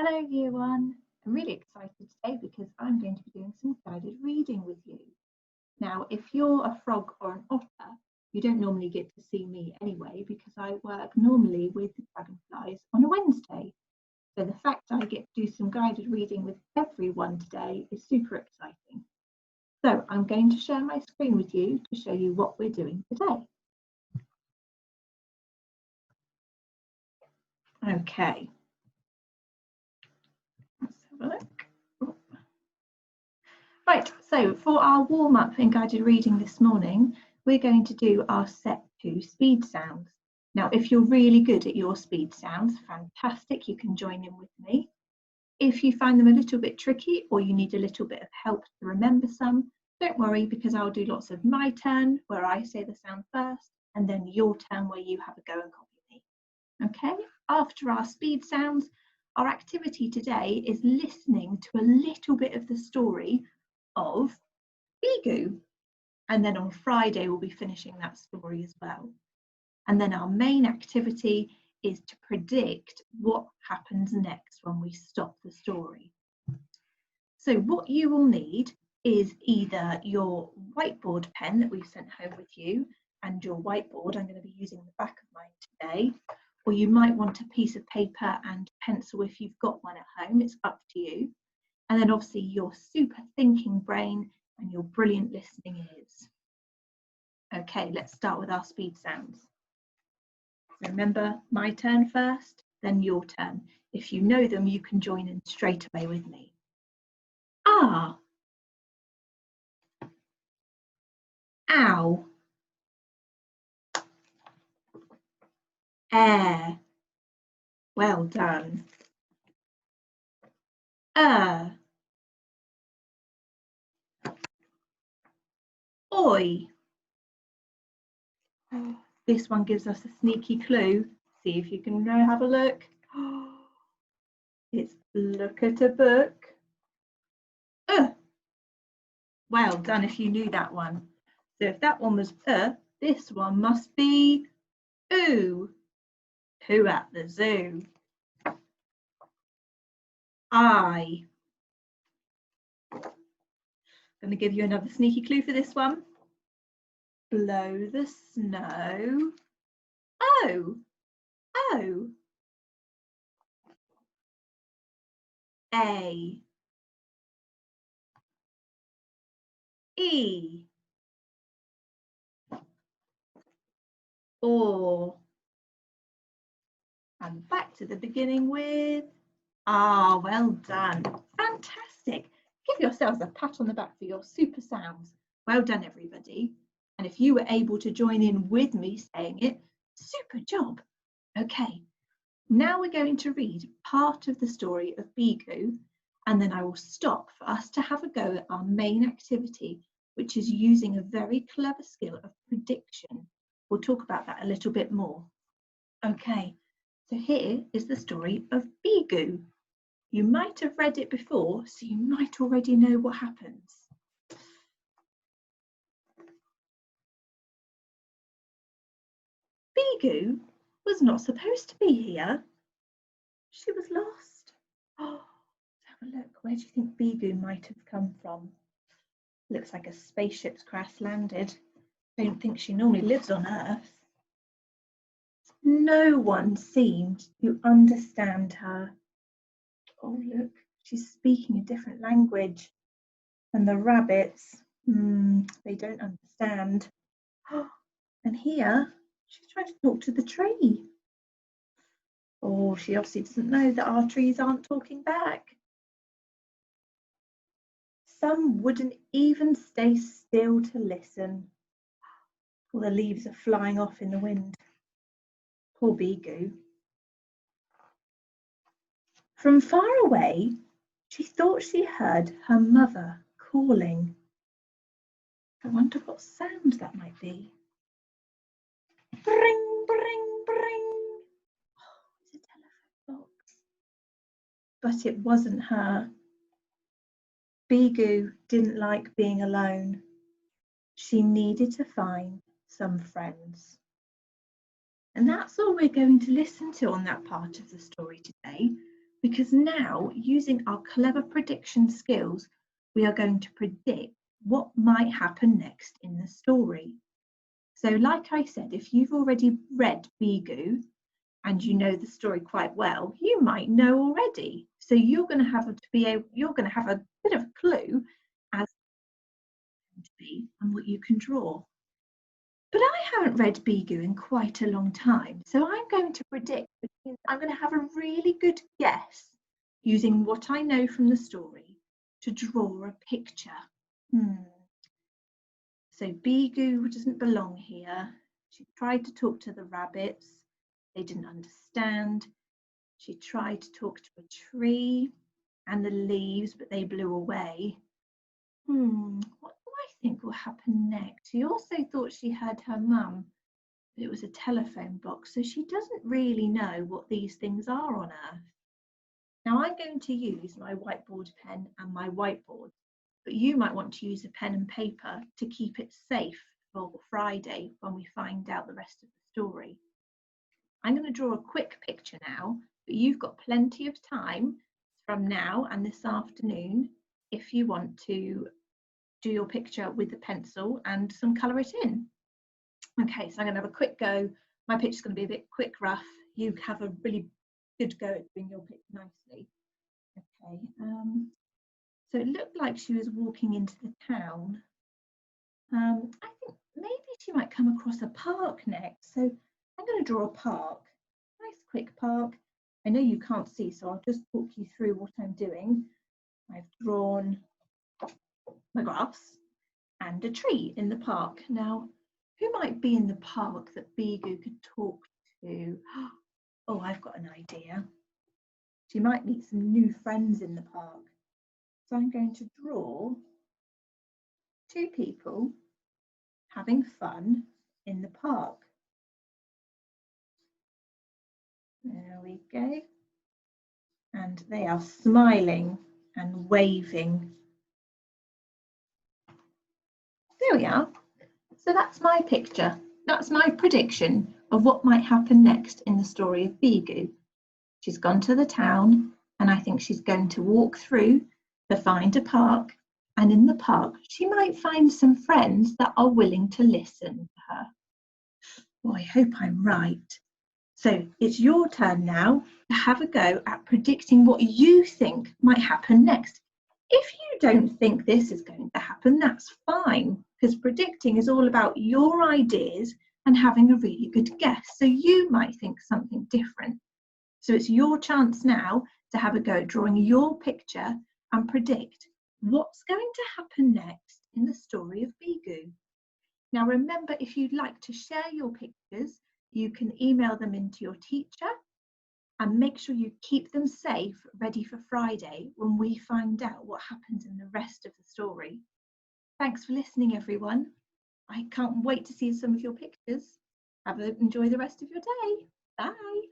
Hello Year 1. I'm really excited today because I'm going to be doing some guided reading with you. Now, if you're a frog or an otter, you don't normally get to see me anyway because I work normally with the dragonflies on a Wednesday. So the fact I get to do some guided reading with everyone today is super exciting. So I'm going to share my screen with you to show you what we're doing today. Okay. Let's have a look. Right, so for our warm-up and guided reading this morning, we're going to do our set 2 speed sounds. Now, if you're really good at your speed sounds, fantastic, you can join in with me. If you find them a little bit tricky or you need a little bit of help to remember some, don't worry because I'll do lots of my turn where I say the sound first and then your turn where you have a go and copy me. Okay, after our speed sounds, our activity today is listening to a little bit of the story of Bigu, and then on Friday we'll be finishing that story as well. And then our main activity is to predict what happens next when we stop the story. So what you will need is either your whiteboard pen that we've sent home with you, and your whiteboard, I'm going to be using the back of mine today, or you might want a piece of paper and pencil if you've got one at home, it's up to you. And then obviously your super thinking brain and your brilliant listening ears. Okay, let's start with our speed sounds. Remember, my turn first, then your turn. If you know them, you can join in straight away with me. Ah. Ow. Air. Well done. Oi. This one gives us a sneaky clue. See if you can have a look. It's look at a book. Well done if you knew that one. So if that one was this one must be ooh. Who at the zoo? I. Going to give you another sneaky clue for this one. Blow the snow. Oh. Oh. A. E. Or. And back to the beginning with ah, well done. Fantastic. Give yourselves a pat on the back for your super sounds. Well done, everybody. And if you were able to join in with me saying it, super job. Okay, now we're going to read part of the story of Bigu, and then I will stop for us to have a go at our main activity, which is using a very clever skill of prediction. We'll talk about that a little bit more. Okay, so here is the story of Bigu. You might have read it before, so you might already know what happens. Bigu was not supposed to be here. She was lost. Oh, have a look. Where do you think Bigu might have come from? Looks like a spaceship's crash landed. I don't think she normally lives on Earth. No one seemed to understand her. Oh, look, she's speaking a different language. And the rabbits, they don't understand. And here, she's trying to talk to the tree. Oh, she obviously doesn't know that our trees aren't talking back. Some wouldn't even stay still to listen. All the leaves are flying off in the wind. Poor Bigu. From far away, she thought she heard her mother calling. I wonder what sound that might be. Bring, bring, bring. Oh, it's a telephone box. But it wasn't her. Bigu didn't like being alone. She needed to find some friends. And that's all we're going to listen to on that part of the story today. We're because now, using our clever prediction skills, we are going to predict what might happen next in the story. So like I said, if you've already read Bigu and you know the story quite well, you might know already. So you're going to have a bit of a clue as to be and what you can draw. But I haven't read Bigu in quite a long time, so I'm going to predict, which means I'm going to have a really good guess using what I know from the story to draw a picture. So Bigu doesn't belong here. She tried to talk to the rabbits. They didn't understand. She tried to talk to a tree and the leaves, but they blew away. What do I think will happen next? She also thought she heard her mum, but it was a telephone box, so she doesn't really know what these things are on Earth. Now I'm going to use my whiteboard pen and my whiteboard, but you might want to use a pen and paper to keep it safe for Friday when we find out the rest of the story. I'm going to draw a quick picture now, but you've got plenty of time from now and this afternoon if you want to do your picture with a pencil and some colour it in. Okay, so I'm going to have a quick go. My picture's going to be a bit quick, rough. You have a really good go at doing your picture nicely. Okay, so it looked like she was walking into the town. I think maybe she might come across a park next. So I'm going to draw a park, nice quick park. I know you can't see, so I'll just walk you through what I'm doing. I've drawn my grass and a tree in the park. Now, who might be in the park that Bigu could talk to? Oh, I've got an idea. She might meet some new friends in the park. So I'm going to draw two people having fun in the park. There we go. And they are smiling and waving. There we are. So that's my picture. That's my prediction of what might happen next in the story of Bigu. She's gone to the town and I think she's going to walk through to find a park, and in the park she might find some friends that are willing to listen to her. Oh, I hope I'm right. So it's your turn now to have a go at predicting what you think might happen next. If you don't think this is going to happen, that's fine, because predicting is all about your ideas and having a really good guess. So you might think something different. So it's your chance now to have a go at drawing your picture and predict what's going to happen next in the story of Bigu. Now remember, if you'd like to share your pictures, you can email them into your teacher and make sure you keep them safe, ready for Friday when we find out what happens in the rest of the story. Thanks for listening, everyone. I can't wait to see some of your pictures. Enjoy the rest of your day. Bye.